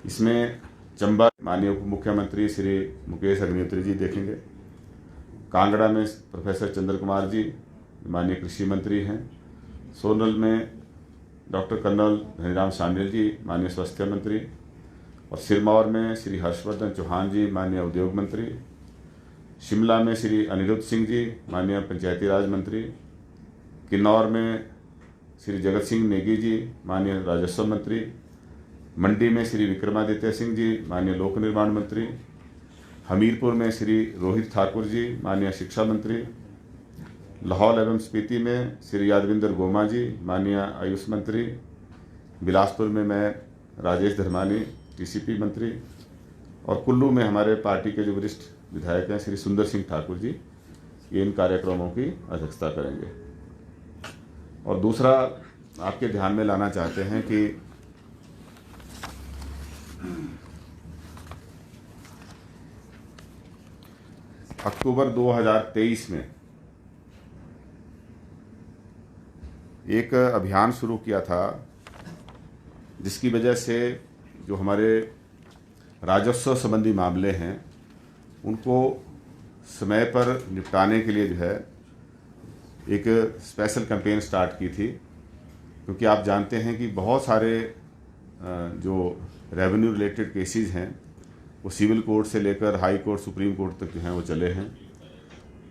इसमें चंबा माननीय उप मुख्यमंत्री श्री मुकेश अग्निहोत्री जी देखेंगे। कांगड़ा में प्रोफेसर चंद्र कुमार जी माननीय कृषि मंत्री हैं। सोनल में डॉक्टर कर्नल धनीराम शांडिल जी माननीय स्वास्थ्य मंत्री, और सिरमौर में श्री हर्षवर्धन चौहान जी माननीय उद्योग मंत्री। शिमला में श्री अनिरुद्ध सिंह जी माननीय पंचायती राज मंत्री। किन्नौर में श्री जगत सिंह नेगी जी माननीय राजस्व मंत्री। मंडी में श्री विक्रमादित्य सिंह जी माननीय लोक निर्माण मंत्री। हमीरपुर में श्री रोहित ठाकुर जी माननीय शिक्षा मंत्री। लाहौल एवं स्पीति में श्री यादविंदर गोमा जी माननीय आयुष मंत्री। बिलासपुर में मैं राजेश धर्मानी टीसीपी मंत्री, और कुल्लू में हमारे पार्टी के जो वरिष्ठ विधायक हैं श्री सुंदर सिंह ठाकुर जी, ये इन कार्यक्रमों की अध्यक्षता करेंगे। और दूसरा आपके ध्यान में लाना चाहते हैं कि अक्टूबर 2023 में एक अभियान शुरू किया था, जिसकी वजह से जो हमारे राजस्व संबंधी मामले हैं उनको समय पर निपटाने के लिए जो है एक स्पेशल कैंपेन स्टार्ट की थी। क्योंकि आप जानते हैं कि बहुत सारे जो रेवेन्यू रिलेटेड केसेस हैं वो सिविल कोर्ट से लेकर हाई कोर्ट सुप्रीम कोर्ट तक जो हैं वो चले हैं,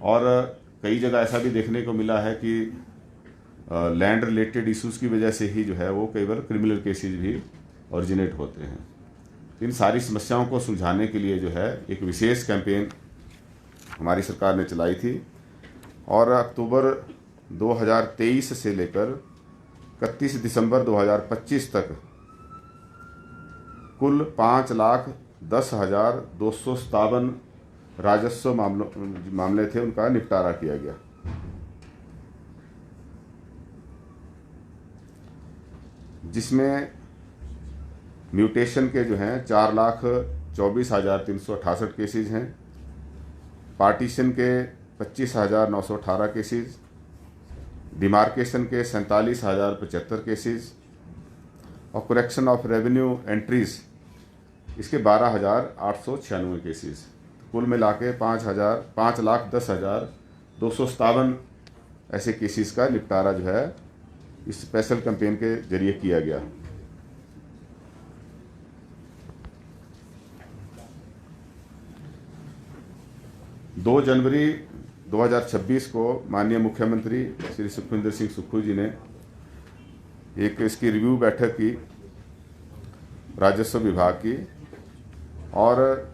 और कई जगह ऐसा भी देखने को मिला है कि लैंड रिलेटेड इश्यूज़ की वजह से ही जो है वो कई बार क्रिमिनल केसेस भी ओरिजिनेट होते हैं। इन सारी समस्याओं को सुलझाने के लिए जो है एक विशेष कैंपेन हमारी सरकार ने चलाई थी, और अक्टूबर 2023 से लेकर 31 दिसंबर 2025 तक कुल 5,10,257 राजस्व मामले थे, उनका निपटारा किया गया। जिसमें म्यूटेशन के जो हैं 4,24,368 केसेज हैं। पार्टीशन के 25,918 केसेज। डिमार्केशन के 47,075 केसेज, और करेक्शन ऑफ रेवेन्यू एंट्रीज इसके 12,896 केसेज। कुल मिला के 5,10,257 ऐसे केसेस का निपटारा जो है इस स्पेशल कैंपेन के जरिए किया गया। दो जनवरी 2026 को माननीय मुख्यमंत्री श्री सुखविंदर सिंह सुक्खू जी ने एक इसकी रिव्यू बैठक की राजस्व विभाग की, और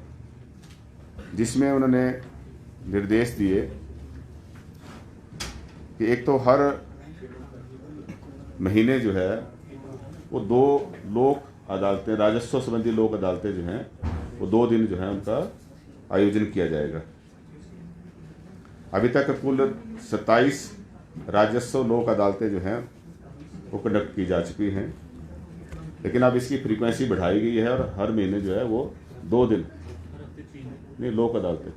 जिसमें उन्होंने निर्देश दिए कि एक तो हर महीने जो है वो 2 लोक अदालतें, राजस्व संबंधी लोक अदालतें जो हैं वो 2 दिन जो है उनका आयोजन किया जाएगा। अभी तक कुल 27 राजस्व लोक अदालतें जो हैं वो कंडक्ट की जा चुकी हैं, लेकिन अब इसकी फ्रीक्वेंसी बढ़ाई गई है, और हर महीने जो है वो 2 दिन नहीं लोक अदालतें,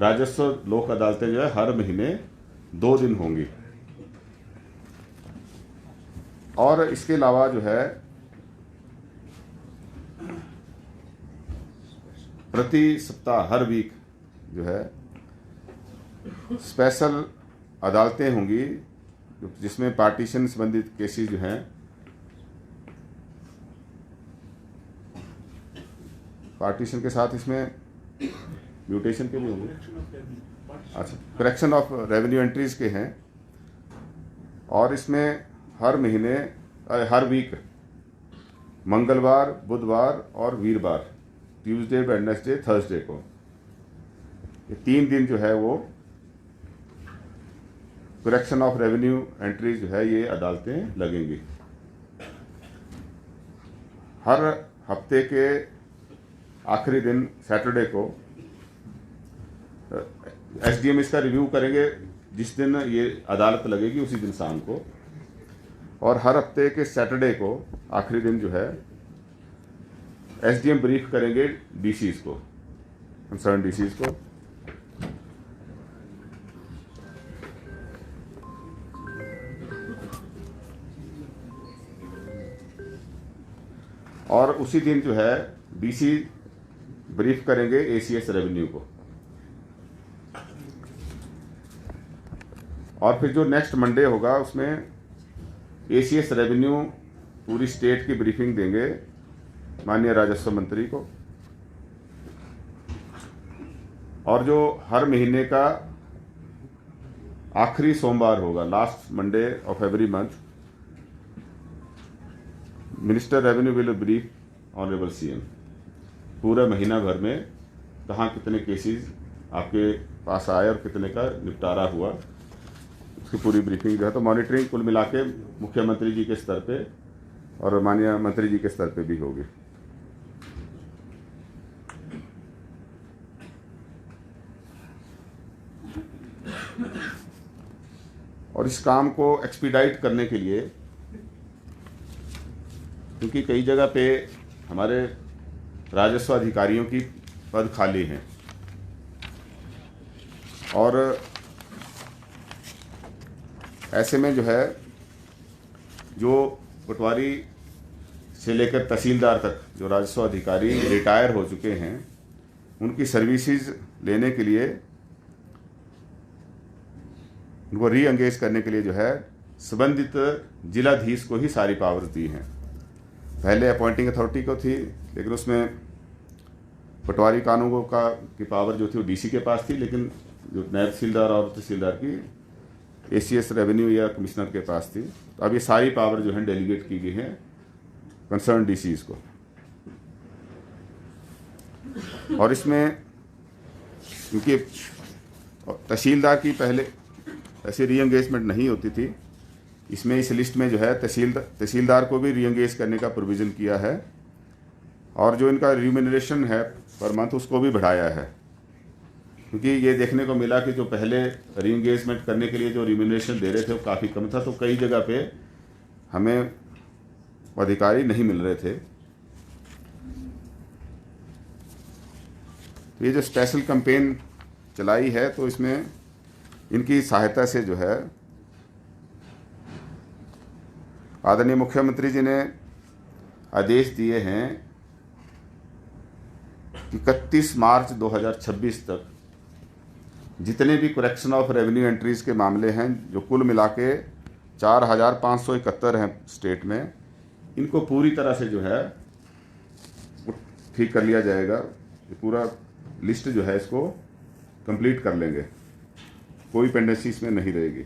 राजस्व लोक अदालतें जो है हर महीने 2 दिन होंगी। और इसके अलावा जो है प्रति सप्ताह हर वीक जो है स्पेशल अदालतें होंगी, जिसमें पार्टीशन संबंधित केसेस जो हैं, पार्टीशन के साथ इसमें म्यूटेशन के भी होंगे, अच्छा करेक्शन ऑफ रेवेन्यू एंट्रीज के हैं। और इसमें हर महीने हर वीक मंगलवार, बुधवार और वीरवार, ट्यूसडे, वेडनेसडे, थर्सडे को, ये 3 दिन जो है वो करेक्शन ऑफ रेवेन्यू एंट्रीज जो है ये अदालतें लगेंगी। हर हफ्ते के आखिरी दिन सैटरडे को एसडीएम इसका रिव्यू करेंगे, जिस दिन ये अदालत लगेगी उसी दिन शाम को, और हर हफ्ते के सैटरडे को आखिरी दिन जो है एसडीएम ब्रीफ करेंगे डीसीज को, कंसर्न डीसीज को। और उसी दिन जो है डीसी ब्रीफ करेंगे एसीएस रेवेन्यू को। और फिर जो नेक्स्ट मंडे होगा उसमें एसीएस रेवेन्यू पूरी स्टेट की ब्रीफिंग देंगे माननीय राजस्व मंत्री को। और जो हर महीने का आखिरी सोमवार होगा, last Monday of every month, minister revenue will brief honourable CM पूरा महीना भर में कहाँ कितने केसेस आपके पास आए और कितने का निपटारा हुआ, उसकी पूरी ब्रीफिंग जो है। तो मॉनिटरिंग कुल मिला के मुख्यमंत्री जी के स्तर पे और माननीय मंत्री जी के स्तर पे भी होगी। और इस काम को एक्सपीडाइट करने के लिए, क्योंकि कई जगह पे हमारे राजस्व अधिकारियों की पद खाली हैं और ऐसे में जो है जो पटवारी से लेकर तहसीलदार तक जो राजस्व अधिकारी रिटायर हो चुके हैं, उनकी सर्विसेज लेने के लिए, उनको री एंगेज करने के लिए जो है संबंधित जिलाधीश को ही सारी पावर्स दी हैं। पहले अपॉइंटिंग अथॉरिटी को थी, लेकिन उसमें पटवारी कानूनों की पावर जो थी वो डीसी के पास थी, लेकिन जो नायब तहसीलदार और तहसीलदार की एसीएस रेवेन्यू या कमिश्नर के पास थी। तो अब ये सारी पावर जो है डेलीगेट की गई है कंसर्न डीसीज को। और इसमें क्योंकि तहसीलदार की पहले ऐसी री एंगेजमेंट नहीं होती थी, इसमें इस लिस्ट में जो है तहसीलदार को भी री एंगेज करने का प्रोविज़न किया है और जो इनका रिम्यूनरेशन है पर मंथ उसको भी बढ़ाया है, क्योंकि ये देखने को मिला कि जो पहले री एंगेजमेंट करने के लिए जो रिम्यूनरेशन दे रहे थे वो काफ़ी कम था, तो कई जगह पे हमें अधिकारी नहीं मिल रहे थे। तो ये जो स्पेशल कैंपेन चलाई है, तो इसमें इनकी सहायता से जो है आदरणीय मुख्यमंत्री जी ने आदेश दिए हैं कि 31 मार्च 2026 तक जितने भी करेक्शन ऑफ रेवेन्यू एंट्रीज के मामले हैं, जो कुल मिला के 4571 हैं स्टेट में, इनको पूरी तरह से जो है ठीक कर लिया जाएगा। ये पूरा लिस्ट जो है इसको कंप्लीट कर लेंगे, कोई पेंडेंसी इसमें नहीं रहेगी।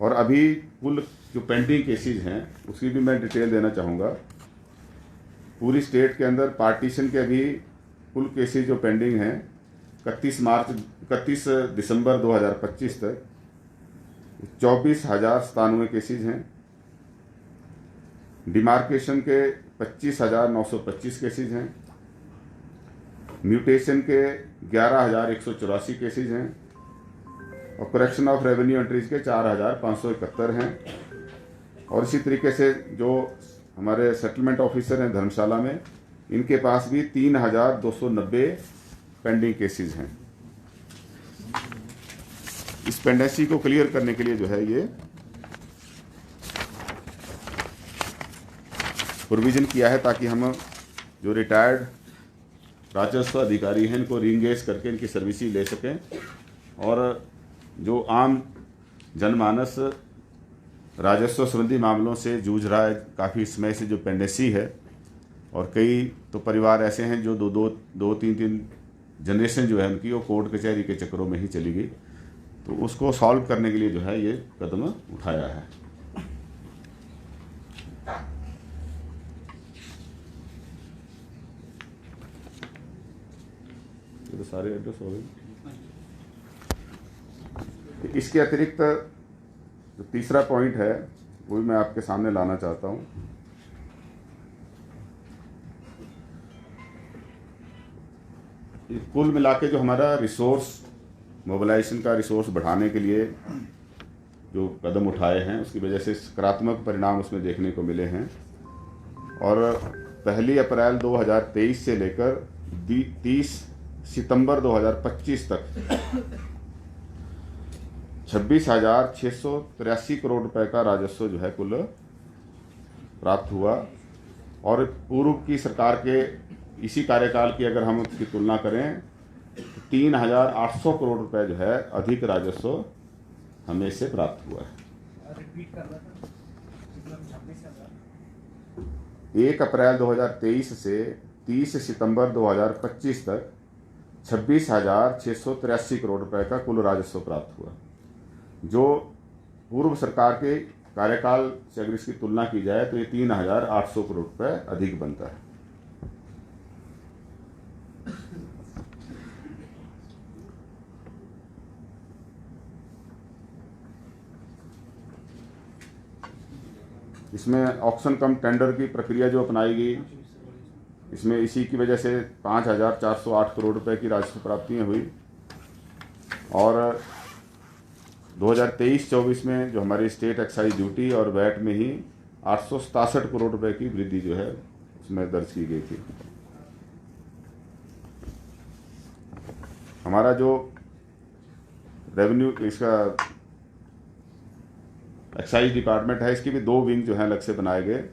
और अभी कुल जो पेंडिंग केसेस हैं उसकी भी मैं डिटेल देना चाहूँगा। पूरी स्टेट के अंदर पार्टीशन के अभी कुल केसेस जो पेंडिंग हैं 31 दिसंबर 2025 तक 24,097 केसेस हैं। डिमार्केशन के 25,925 केसेस हैं। म्यूटेशन के 11,184 केसेस हैं और करेक्शन ऑफ रेवेन्यू एंट्रीज के 4,571 हैं। और इसी तरीके से जो हमारे सेटलमेंट ऑफिसर हैं धर्मशाला में, इनके पास भी 3,290 पेंडिंग केसेस हैं। इस पेंडेंसी को क्लियर करने के लिए जो है ये प्रोविज़न किया है, ताकि हम जो रिटायर्ड राजस्व अधिकारी हैं इनको रीएंगेज करके इनकी सर्विसेज ले सकें और जो आम जनमानस राजस्व संबंधी मामलों से जूझ रहा है काफ़ी समय से, जो पेंडेंसी है, और कई तो परिवार ऐसे हैं जो दो तीन जनरेशन जो है उनकी वो कोर्ट कचहरी के चक्करों में ही चली गई, तो उसको सॉल्व करने के लिए जो है ये कदम उठाया है। ये तो सारे एड्रेस हो गए। इसके अतिरिक्त जो तीसरा पॉइंट है वो भी मैं आपके सामने लाना चाहता हूँ। कुल मिला के जो हमारा रिसोर्स मोबिलाइजेशन का रिसोर्स बढ़ाने के लिए जो कदम उठाए हैं, उसकी वजह से सकारात्मक परिणाम उसमें देखने को मिले हैं। और 1 अप्रैल 2023 से लेकर 30 सितंबर 2025 तक 26,683 करोड़ रुपए का राजस्व जो है कुल प्राप्त हुआ। और पूर्व की सरकार के इसी कार्यकाल की अगर हम उसकी तुलना करें तो 3,800 करोड़ रुपए जो है अधिक राजस्व हमें इससे प्राप्त हुआ है। 1 अप्रैल 2023 से 30 सितंबर 2025 तक 26,683 करोड़ रुपए का कुल राजस्व प्राप्त हुआ, जो पूर्व सरकार के कार्यकाल से अगर इसकी तुलना की जाए तो ये 3,800 करोड़ रुपए अधिक बनता है। इसमें ऑक्शन कम टेंडर की प्रक्रिया जो अपनाई गई, इसमें इसी की वजह से 5,408 करोड़ रुपए की राजस्व प्राप्तियाँ हुई। और 2023-24 में जो हमारी स्टेट एक्साइज ड्यूटी और वैट में ही 867 करोड़ रुपए की वृद्धि जो है उसमें दर्ज की गई थी। हमारा जो रेवेन्यू इसका एक्साइज डिपार्टमेंट है, इसकी भी 2 विंग जो है अलग से बनाए गए,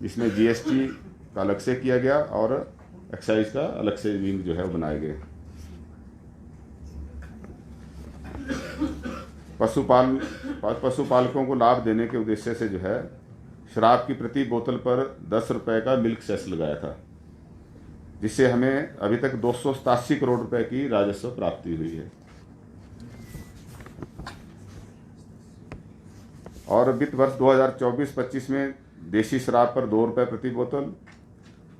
जिसमें जीएसटी का अलग से किया गया और एक्साइज का अलग से विंग जो है वो बनाए गए। पशुपालकों को लाभ देने के उद्देश्य से जो है शराब की प्रति बोतल पर 10 रुपए का मिल्क सेस लगाया था, जिससे हमें अभी तक 287 करोड़ रुपए की राजस्व प्राप्ति हुई है। और वित्त वर्ष 2024-25 में देशी शराब पर 2 रुपये प्रति बोतल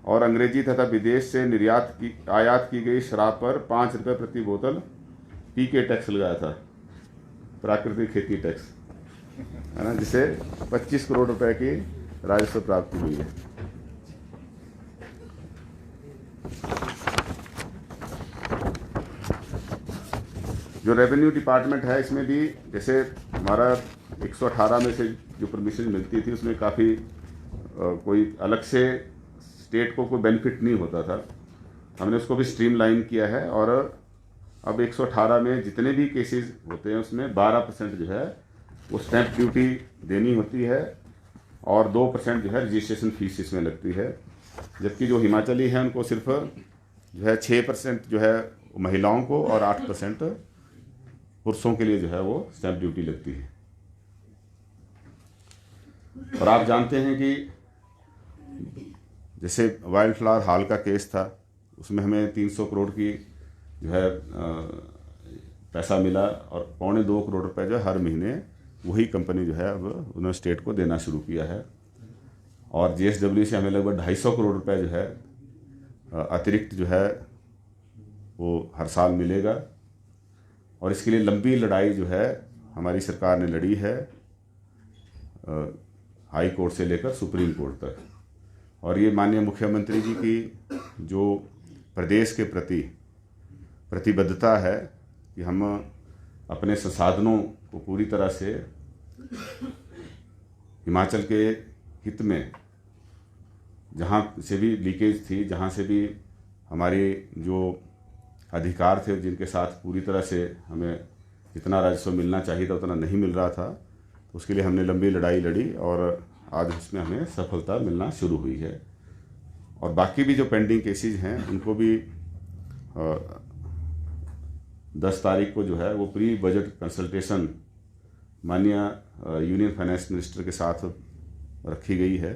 और अंग्रेजी तथा विदेश से आयात की गई शराब पर 5 रुपये प्रति बोतल पीके टैक्स लगाया था, प्राकृतिक खेती टैक्स, है ना, जिससे 25 करोड़ रुपए की राजस्व प्राप्ति हुई है। जो रेवेन्यू डिपार्टमेंट है, इसमें भी जैसे हमारा 118 में से जो परमिशन मिलती थी उसमें काफ़ी कोई अलग से स्टेट को कोई बेनिफिट नहीं होता था, हमने उसको भी स्ट्रीमलाइन किया है। और अब 118 में जितने भी केसेस होते हैं उसमें 12% जो है वो स्टैंप ड्यूटी देनी होती है और 2% जो है रजिस्ट्रेशन फीस इसमें लगती है, जबकि जो हिमाचली हैं उनको सिर्फ जो है 6% जो है महिलाओं को और 8% पुरुषों के लिए जो है वो स्टैंप ड्यूटी लगती है। और आप जानते हैं कि जैसे वाइल्ड फ्लावर हाल का केस था, उसमें हमें 300 करोड़ की जो है पैसा मिला और 2.25 करोड़ रुपए जो है हर महीने वही कंपनी जो है अब उन्होंने स्टेट को देना शुरू किया है। और जीएसडब्ल्यू से हमें लगभग 250 करोड़ रुपए जो है अतिरिक्त जो है वो हर साल मिलेगा। और इसके लिए लंबी लड़ाई जो है हमारी सरकार ने लड़ी है, हाई कोर्ट से लेकर सुप्रीम कोर्ट तक। और ये माननीय मुख्यमंत्री जी की जो प्रदेश के प्रति प्रतिबद्धता है कि हम अपने संसाधनों को पूरी तरह से हिमाचल के हित में, जहाँ से भी लीकेज थी, जहाँ से भी हमारे जो अधिकार थे जिनके साथ पूरी तरह से हमें जितना राजस्व मिलना चाहिए था उतना नहीं मिल रहा था, तो उसके लिए हमने लंबी लड़ाई लड़ी और आज इसमें हमें सफलता मिलना शुरू हुई है। और बाकी भी जो पेंडिंग केसेज हैं उनको भी 10 तारीख को जो है वो प्री बजट कंसल्टेशन माननीय यूनियन फाइनेंस मिनिस्टर के साथ रखी गई है,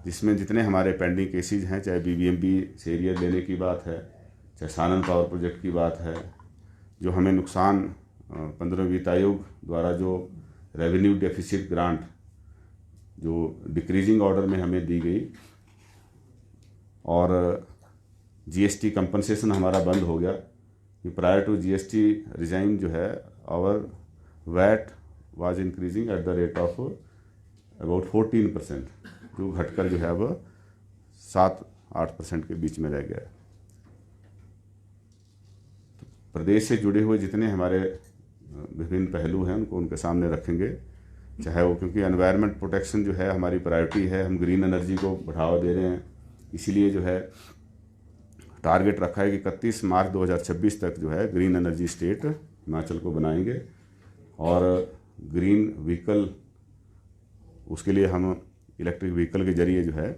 जिसमें जितने हमारे पेंडिंग केसेज हैं, चाहे बीबीएमबी से एरिया लेने की बात है, चाहे सानन पावर प्रोजेक्ट की बात है, जो हमें नुकसान 15वें वित्त आयोग द्वारा जो रेवेन्यू डेफिसिट ग्रांट जो डिक्रीजिंग ऑर्डर में हमें दी गई, और जीएसटी कंपनसेशन हमारा बंद हो गया कि प्रायर टू जीएसटी रिजाइम जो है our VAT was increasing at the rate of about 14%, जो घटकर जो है अब 7-8% के बीच में रह गया है। तो प्रदेश से जुड़े हुए जितने हमारे विभिन्न पहलू हैं उनको उनके सामने रखेंगे, चाहे वो, क्योंकि एनवायरनमेंट प्रोटेक्शन जो है हमारी प्रायोरिटी है, हम ग्रीन एनर्जी को बढ़ावा दे रहे हैं, इसीलिए जो है टारगेट रखा है कि 31 मार्च 2026 तक जो है ग्रीन एनर्जी स्टेट हिमाचल को बनाएंगे। और ग्रीन व्हीकल उसके लिए हम इलेक्ट्रिक व्हीकल के जरिए जो है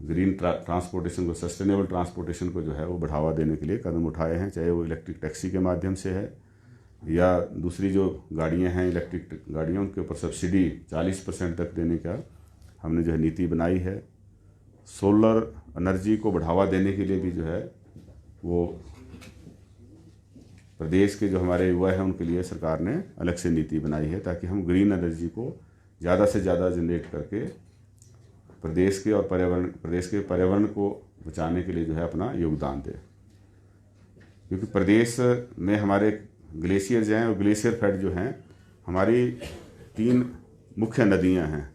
ग्रीन ट्रांसपोर्टेशन को, सस्टेनेबल ट्रांसपोर्टेशन को जो है वो बढ़ावा देने के लिए कदम उठाए हैं, चाहे वो इलेक्ट्रिक टैक्सी के माध्यम से है या दूसरी जो गाड़ियां हैं इलेक्ट्रिक गाड़ियां, उनके ऊपर सब्सिडी 40% तक देने का हमने जो है नीति बनाई है। सोलर एनर्जी को बढ़ावा देने के लिए भी जो है वो प्रदेश के जो हमारे युवा हैं उनके लिए सरकार ने अलग से नीति बनाई है, ताकि हम ग्रीन एनर्जी को ज़्यादा से ज़्यादा जनरेट करके प्रदेश के पर्यावरण को बचाने के लिए जो है अपना योगदान दें। क्योंकि प्रदेश में हमारे ग्लेशियर्स हैं और ग्लेशियर फेड जो हैं, हमारी 3 मुख्य नदियां हैं,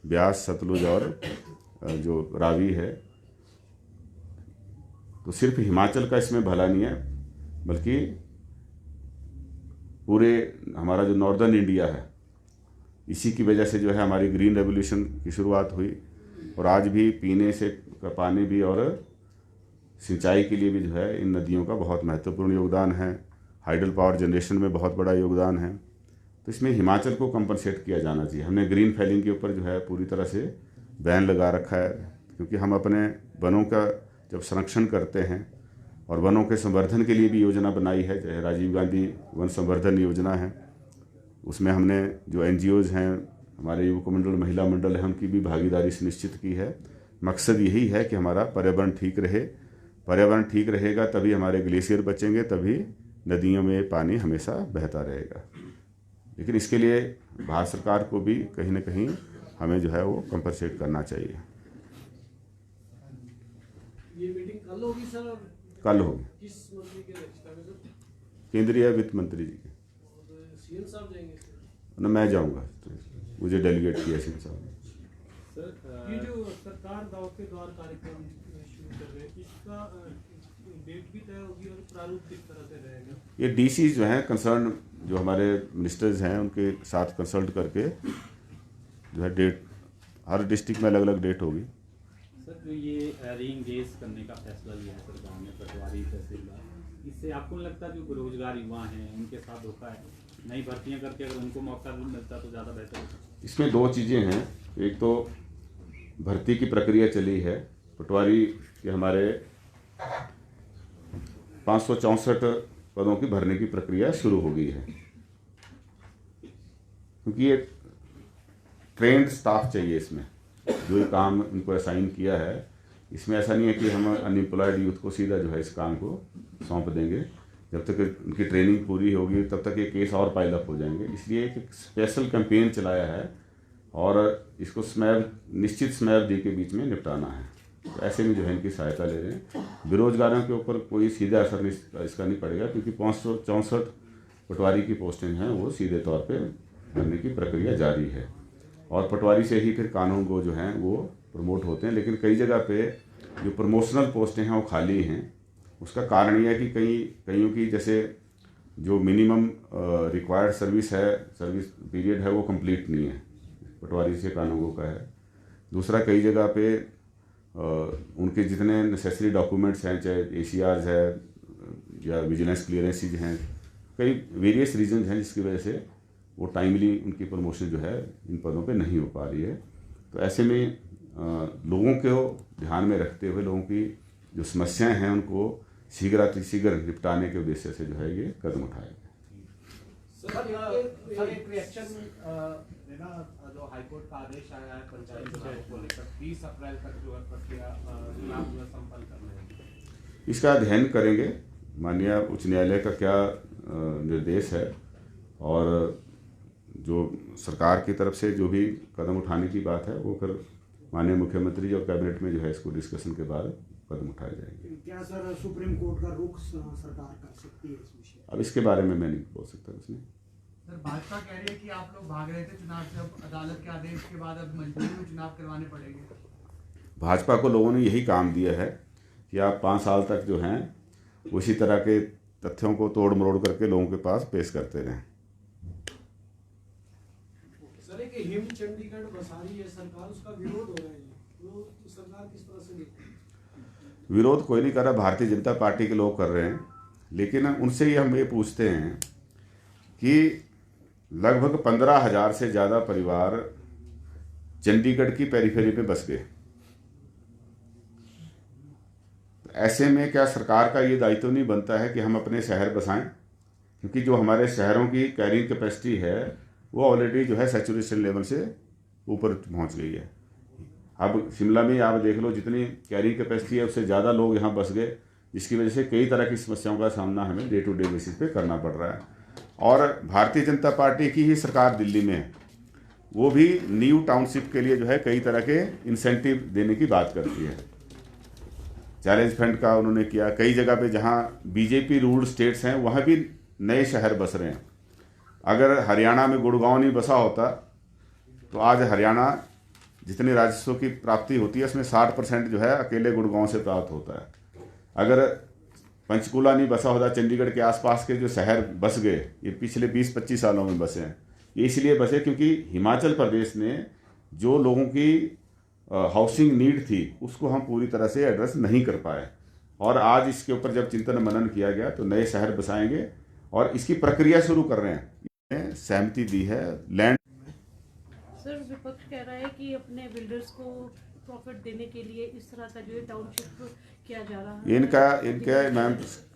ब्यास, सतलुज और जो रावी है। तो सिर्फ हिमाचल का इसमें भला नहीं है, बल्कि पूरे हमारा जो नॉर्दर्न इंडिया है, इसी की वजह से जो है हमारी ग्रीन रेवोल्यूशन की शुरुआत हुई। और आज भी पीने से का पानी भी और सिंचाई के लिए भी जो है इन नदियों का बहुत महत्वपूर्ण योगदान है। हाइडल पावर जनरेशन में बहुत बड़ा योगदान है। तो इसमें हिमाचल को कंपनसेट किया जाना चाहिए। हमने ग्रीन फैलिंग के ऊपर जो है पूरी तरह से बैन लगा रखा है, क्योंकि हम अपने वनों का जब संरक्षण करते हैं और वनों के संवर्धन के लिए भी योजना बनाई है, चाहे राजीव गांधी वन संवर्धन योजना है, उसमें हमने जो NGOs हैं, हमारे युवक मंडल, महिला मंडल है, उनकी भी भागीदारी सुनिश्चित की है। मकसद यही है कि हमारा पर्यावरण ठीक रहे। पर्यावरण ठीक रहेगा तभी हमारे ग्लेशियर बचेंगे, तभी नदियों में पानी हमेशा बहता रहेगा। लेकिन इसके लिए भारत सरकार को भी कहीं ना कहीं हमें जो है वो कंपनसेट करना चाहिए। ये मीटिंग कल होगी सर? कल होगी। किस मंत्री के अध्यक्षता में सर? केंद्रीय वित्त मंत्री जी के। और सीएम साहब जाएंगे सर? ना, मैं जाऊंगा, मुझे डेलीगेट किया सीएम साहब ने। सर ये जो सरकार गांव के द्वार कार्यक्रम शुरू कर रहे हैं, इसका डेट भी तय होगी और प्रारूप किस तरह से रहेगा? ये डीसी जो हैं कंसर्न, जो हमारे मिनिस्टर्स हैं, उनके साथ कंसल्ट करके जो है डेट, हर डिस्ट्रिक्ट में अलग अलग डेट होगी। सर जो ये रीइंगेज करने का फैसला लिया है सरकार ने पटवारी तहसीलदार, इससे आपको नहीं लगता जो बेरोजगार युवा हैं उनके साथ धोखा है? नई भर्तियां करके अगर उनको मौका भी मिलता तो ज़्यादा बेहतर होता। इसमें 2 चीज़ें हैं। एक तो भर्ती की प्रक्रिया चली है, पटवारी के हमारे 564 पदों की भरने की प्रक्रिया शुरू हो गई है, क्योंकि ये ट्रेंड स्टाफ चाहिए। इसमें जो ये काम इनको असाइन किया है, इसमें ऐसा नहीं है कि हम अनएम्प्लॉयड यूथ को सीधा जो है इस काम को सौंप देंगे। जब तक उनकी ट्रेनिंग पूरी होगी तब तक ये केस और पाइलअप हो जाएंगे। इसलिए एक स्पेशल कैंपेन चलाया है और इसको निश्चित स्मैब के बीच में निपटाना है। तो ऐसे में जो है इनकी सहायता ले रहे हैं। बेरोजगारों के ऊपर कोई सीधा असर इसका नहीं पड़ेगा, क्योंकि 564 पटवारी की पोस्टें हैं वो सीधे तौर पे भरने की प्रक्रिया जारी है और पटवारी से ही फिर कानून को जो हैं वो प्रमोट होते हैं। लेकिन कई जगह पे जो प्रमोशनल पोस्टें हैं वो खाली हैं। उसका कारण ये है कि कईयों की जैसे जो मिनिमम रिक्वायर्ड सर्विस पीरियड है वो कंप्लीट नहीं है, पटवारी से कानूनगो का है। दूसरा, कई जगह पे उनके जितने नेसेसरी डॉक्यूमेंट्स हैं, चाहे ACRs है या विजिलेंस क्लियरेंसेज हैं, कई वेरियस रीजन हैं जिसकी वजह से वो टाइमली उनकी प्रमोशन जो है इन पदों पे नहीं हो पा रही है। तो ऐसे में लोगों को ध्यान में रखते हुए लोगों की जो समस्याएं हैं उनको शीघ्र निपटाने के उद्देश्य से जो है ये कदम उठाया गया। सर एक रिएक्शन देना, जो हाईकोर्ट का आदेश आया है पंचायत चुनाव को लेकर 30 अप्रैल तक जो है प्रक्रिया चुनाव जो है संपन्न करना है, इसका अध्ययन करेंगे। माननीय उच्च न्यायालय का क्या निर्देश है और जो सरकार की तरफ से जो भी कदम उठाने की बात है वो फिर माननीय मुख्यमंत्री जी और कैबिनेट में जो है इसको डिस्कशन के बाद कदम उठाए जाएंगे। क्या सर सुप्रीम कोर्ट का रुख सरकार कर सकती है इस विषय? अब इसके बारे में मैं नहीं बोल सकता उसमें। सर भाजपा कह रही है कि आप लोग भाग रहे थे चुनाव से, अब अदालत के आदेश के बाद अब मजबूरी में चुनाव करवाने पड़ेंगे। भाजपा को लोगों ने यही काम दिया है कि आप 5 साल तक जो हैं उसी तरह के तथ्यों को तोड़ मरोड़ करके लोगों के पास पेश करते रहें। सर एक हिम चंडीगढ़ बसा रही है सरकार, उसका विरोध हो रहा है, तो सरकार किस तरह से देखती है? विरोध कोई नहीं कर रहा, भारतीय जनता पार्टी के लोग कर रहे हैं। लेकिन उनसे ही हम ये पूछते हैं कि लगभग 15,000 से ज़्यादा परिवार चंडीगढ़ की पेरीफेरी पे बस गए। तो ऐसे में क्या सरकार का ये दायित्व नहीं बनता है कि हम अपने शहर बसाएं, क्योंकि जो हमारे शहरों की कैरिंग कैपेसिटी है वो ऑलरेडी जो है सैचुरेशन लेवल से ऊपर पहुंच गई है। अब शिमला में आप देख लो, जितनी कैरिंग कैपेसिटी है उससे ज़्यादा लोग यहाँ बस गए, जिसकी वजह से कई तरह की समस्याओं का सामना हमें डे टू डे बेसिस पे करना पड़ रहा है। और भारतीय जनता पार्टी की ही सरकार दिल्ली में है, वो भी न्यू टाउनशिप के लिए जो है कई तरह के इंसेंटिव देने की बात करती है। चैलेंज फंड का उन्होंने किया, कई जगह पे जहाँ बीजेपी रूल्ड स्टेट्स हैं वहाँ भी नए शहर बस रहे हैं। अगर हरियाणा में गुड़गांव नहीं बसा होता तो आज हरियाणा जितने राजस्व की प्राप्ति होती है उसमें 60% जो है अकेले गुड़गांव से प्राप्त होता है। अगर पंचकूला नहीं बसा होता, चंडीगढ़ के आसपास के जो शहर बस गए, ये पिछले 20-25 सालों में बसे हैं। ये इसलिए बसे क्योंकि हिमाचल प्रदेश ने जो लोगों की हाउसिंग नीड थी उसको हम पूरी तरह से एड्रेस नहीं कर पाए, और आज इसके ऊपर जब चिंतन मनन किया गया तो नए शहर बसाएंगे और इसकी प्रक्रिया शुरू कर रहे हैं। सहमति दी है लैंड। सर, विपक्ष कह रहा है कि अपने बिल्डर्स को प्रॉफिट देने के लिए इस तरह का जो है टाउनशिप किया जा रहा है। इनका मैं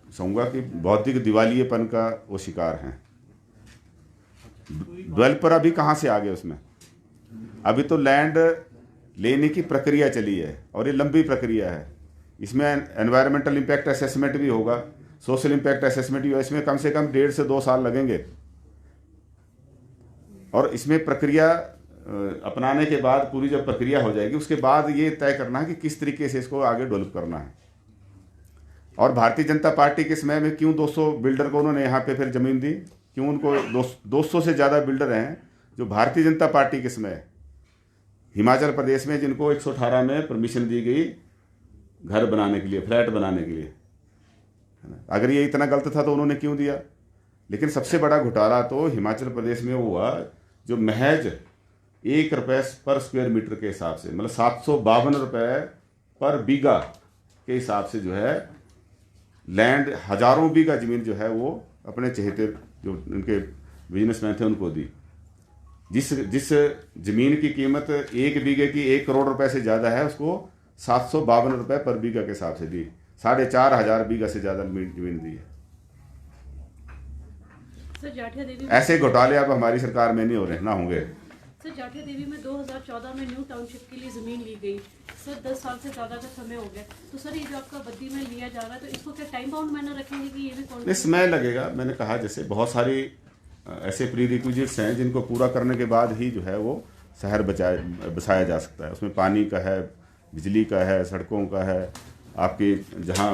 कहूँगा कि बौद्धिक दिवालियेपन का वो शिकार हैं। डेवलपर अभी कहाँ से आ गए उसमें? अभी तो लैंड लेने की प्रक्रिया चली है और ये लंबी प्रक्रिया है। इसमें एनवायरमेंटल इम्पैक्ट असेसमेंट भी होगा, सोशल इम्पैक्ट असेसमेंट भी होगा। इसमें कम से कम 1.5 से 2 साल लगेंगे, और इसमें प्रक्रिया अपनाने के बाद पूरी जब प्रक्रिया हो जाएगी उसके बाद ये तय करना है कि किस तरीके से इसको आगे डेवलप करना है। और भारतीय जनता पार्टी के समय में क्यों 200 बिल्डर को उन्होंने यहाँ पे फिर ज़मीन दी? क्यों उनको 200 से ज़्यादा बिल्डर हैं जो भारतीय जनता पार्टी के समय हिमाचल प्रदेश में, जिनको 118 में परमिशन दी गई घर बनाने के लिए, फ्लैट बनाने के लिए, है ना। अगर ये इतना गलत था तो उन्होंने क्यों दिया? लेकिन सबसे बड़ा घोटाला तो हिमाचल प्रदेश में हुआ जो महज 1 रुपये पर स्क्वायर मीटर के हिसाब से, मतलब 752 रुपये पर बीघा के हिसाब से जो है लैंड, हजारों बीघा ज़मीन जो है वो अपने चहेते जो उनके बिजनेसमैन थे उनको दी। जिस ज़मीन की कीमत 1 बीघे की 1 करोड़ रुपए से ज़्यादा है, उसको 752 रुपये पर बीघा के हिसाब से दी। 4,500 बीघा से ज़्यादा ज़मीन दी है। सर, जाठिया देवी ऐसे घोटाले अब हमारी सरकार में नहीं हो रहे, ना होंगे। सर, जाठिया देवी में 2014 में न्यू टाउनशिप के लिए ज़मीन ली गई। सर, 10 साल से ज़्यादा का समय हो गया, तो सर ये जो आपका बद्दी में लिया जा रहा है तो इसको क्या टाइम बाउंड मैनर रखेंगे कि ये भी कौन? समय लगेगा। मैंने कहा जैसे बहुत सारी ऐसे प्री रिक्विजिट्स हैं जिनको पूरा करने के बाद ही जो है वो शहर बसाया जा सकता है। उसमें पानी का है, बिजली का है, सड़कों का है, आपके जहाँ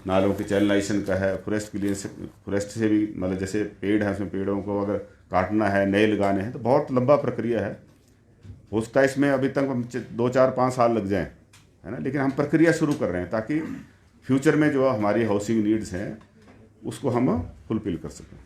नालों के चैनलाइजेशन का है, फॉरेस्ट से भी, मतलब जैसे पेड़ है उसमें पेड़ों को अगर काटना है, नए लगाने हैं, तो बहुत लंबा प्रक्रिया है। हो सकता है इसमें अभी तक 2, 4, 5 साल लग जाएं, है ना। लेकिन हम प्रक्रिया शुरू कर रहे हैं ताकि फ्यूचर में जो हमारी हाउसिंग नीड्स हैं उसको हम फुलफिल कर सकें।